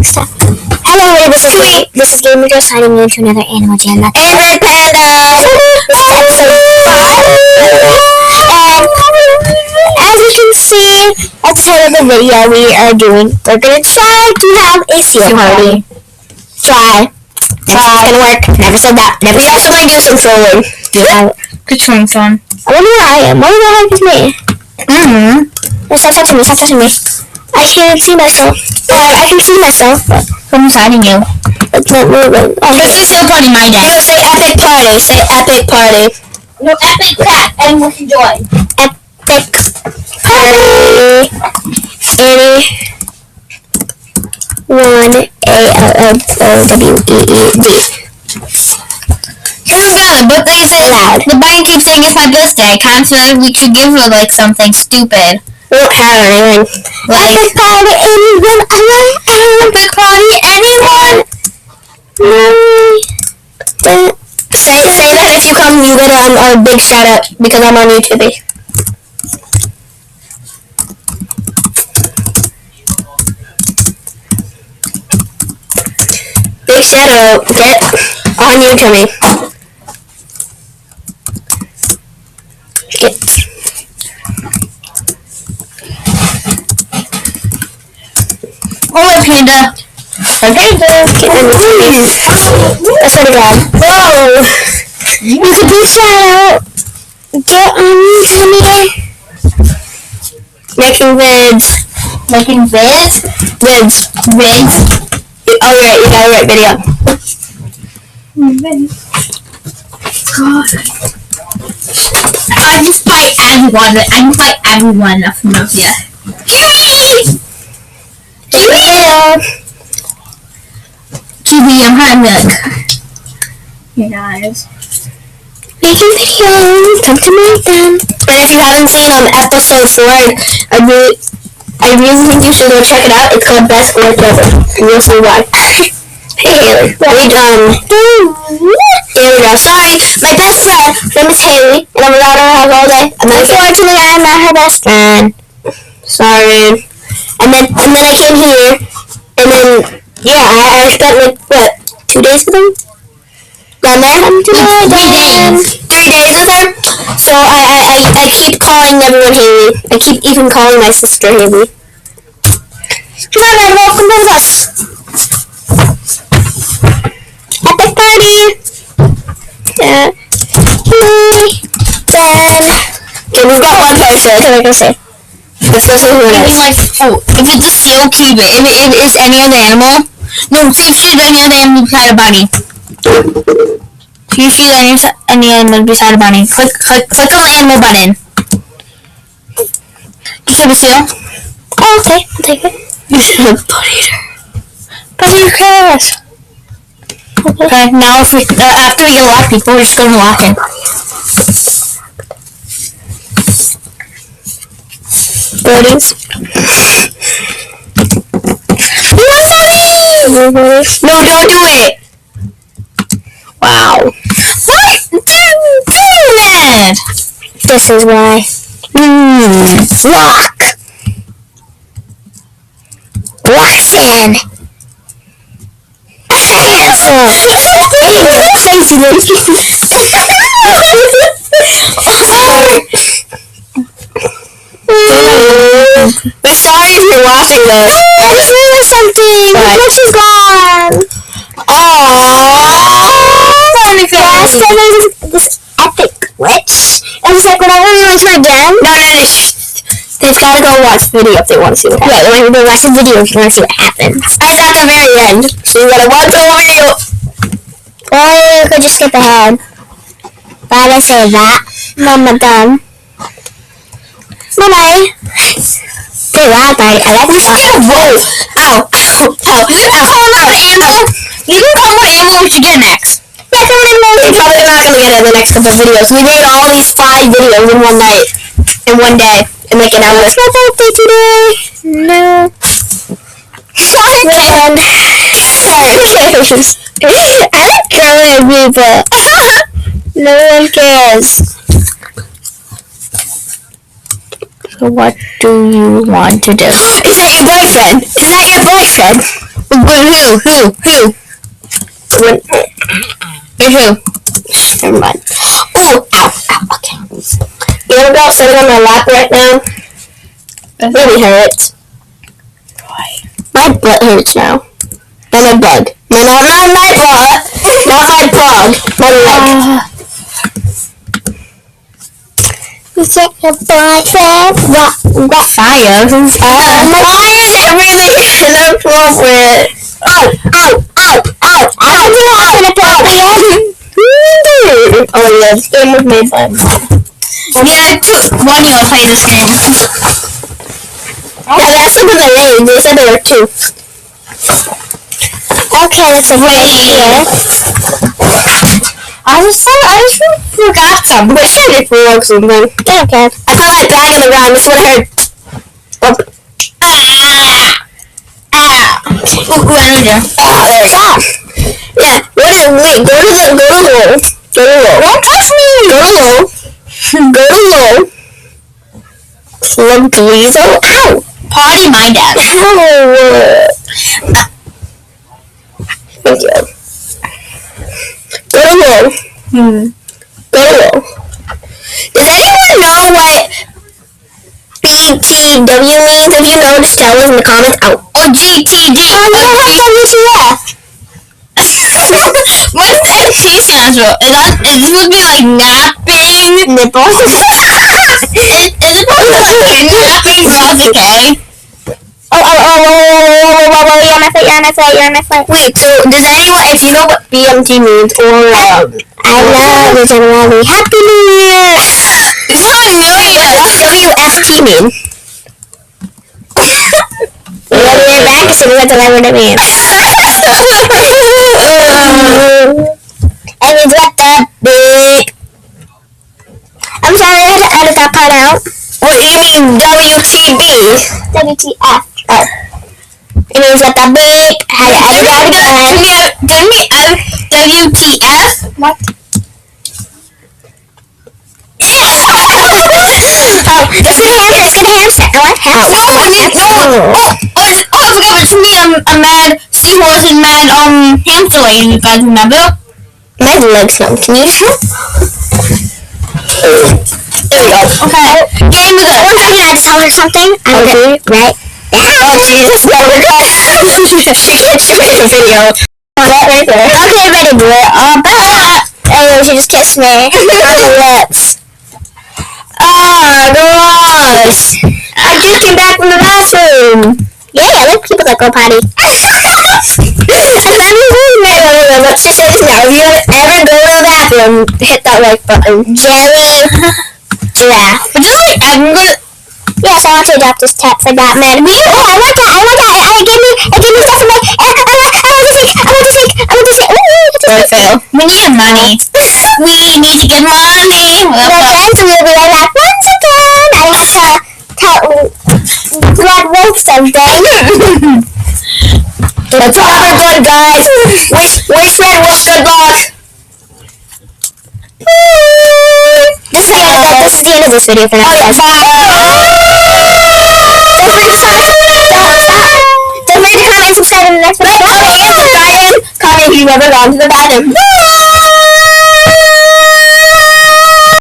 Stop. Hello, this is Gamer Girl signing in to another Animal Jam. That's Android Panda! And as you can see, that's the title of the video we're gonna try to have a seal party. Try. It's gonna work. Never said that. Never said somebody do some trolling. Good trying, son. I wonder where I am. What the heck is me? Stop touching me. Stop touching me. I can't see myself. I can see myself, but Someone's hiding you. it's not moving. Oh, This is still party my day. say epic party. Say epic party. No, epic cat. Anyone can join. Epic party. 81ALLOWEED. Feels good, but they said Loud. the bunny keeps saying it's my birthday. I kind of feel like we should give her like something stupid. We don't have anything. Like Epic party, anyone? epic party, anyone? Say that if you come, you get a big shout out because I'm on YouTube. Big shout out. Get on YouTube. Get. Hold it, Panda. Panda. Get on YouTube. I swear to God. Whoa. It's a big shout out. Get on YouTube. Making vids. Making vids? Vids. Oh, right, you got it right, video. I just play everyone. I can play everyone of Nokia. Yeah. TV, I'm having you guys. Making videos. Come to make them. And if you haven't seen episode 4, I really think you should go check it out. It's called Best Work Ever. And you'll see why. Hey, Haley. There we go. Sorry, my best friend, her name is Haley, and I'm without her house all day. Unfortunately, I'm not her best friend. Sorry. And then I came here, and then, yeah, I spent, like, what, 2 days with them? Down there? 3 days. 3 days with her. So I keep calling everyone Haley. I keep even calling my sister Haley. Come on, welcome to the bus. Epic party! Hey, Dad. Okay, we've got one person. What can I say? This person who it is. If it's a seal, keep it. If it is any other animal, no, see if she's any other animal beside a bunny. See if she's any animal beside a bunny. Click on the animal button. You keep a seal? Oh, okay. I'll take it. You should have bunnied her. But who cares? Okay, now if after you lock people, we're just going to lock in. Birdies. No, don't do it. Wow. What? Damn it! This is why. Lock. Lockson. We're sorry if you're watching this. I'm sure there's something. But she's gone. Last time there was this epic glitch. I was like, whenever we went to my den. No. They've got to go watch the video if they want to see what happens. Yeah, they watch the video if you want to see what happens. It's at the very end. So you gotta watch the video. Or you could just skip ahead. But I say that. Mama done. Bye-bye. Say that, bye. I like that. Whoa. Ow. Call another animal. You can call what animal we should get next. Yeah, come on, we're probably not going to get it in the next couple of videos. We made all these 5 videos in one night. In one day. In like an hour. It's my birthday today. No. Sorry, man. I like killing people. No one cares. So what do you want to do? Is that your boyfriend? Is that your boyfriend? Who? When, Who? never mind. Oh, ow, okay. You know about sitting on my lap right now? It really hurts. My butt hurts now. Not my bug. No, not my butt. Not my bug. My leg. You take your boyfriend. What? Fire. Why is it really inappropriate? Ow. I do not inappropriate. Oh yeah, this game was made by mom. Yeah, 1 year old play this game. Yeah, that's what the name. They said there were 2. Okay, let's see here. I just really forgot something. But should it forgot something? Yeah, okay. I feel like dragging around. This would hurt. Stop. Yeah. Wait. Go to low. Don't touch me. Go to low. Slump weasel. Ow. Party my dad. Ow. Thank you. Go to low. Go to low. Does anyone know what BTW means? If you know, just tell us in the comments. Ow. Or GTG. Oh no, what's WTF? What's the T stands for? Is this supposed to be like napping? Nipples. Is it supposed to be napping? That's okay. Oh, you're on my foot. Wait, so does anyone, If you know what BMT means, or I love it generally. Happy New Year! you don't know yet. What's WFT mean? We'll be right back as soon as I tell you what it means. And you got that big. I'm sorry, I had to edit that part out. What do you mean WTB? WTF. Oh. It means that that big. I had to edit that again. Give me WTF? What? It's a handshake. What? I forgot, it's me, a mad seahorse and mad hamster lady, you guys remember? My leg's numb. Can you shoot? There we go. Okay. Game of One second, I just ordered something. Okay. Right. Oh Jesus! There we go. It's a video. That right there. Okay, ready, boy. Anyway, she just kissed me on the lips. Oh, gross! I just came back from the bathroom. Yeah, let people that go potty. Let's just say this now. If you ever go to the bathroom, hit that like button. Jelly. Giraffe. Would you like ever go? Yes, I want to adopt this pet for Batman. Oh, I want that. It gave me stuff in my. I want to shake. We need money. We need to get money. My friends will be like that. Once again, I have to tell Blood Wolf something. It's all good, guys. Wish Red Wolf good luck. Just so you know that this is the end of this video for now. Don't forget to comment, subscribe, and the next video. Comment if you've ever gone to the bathroom.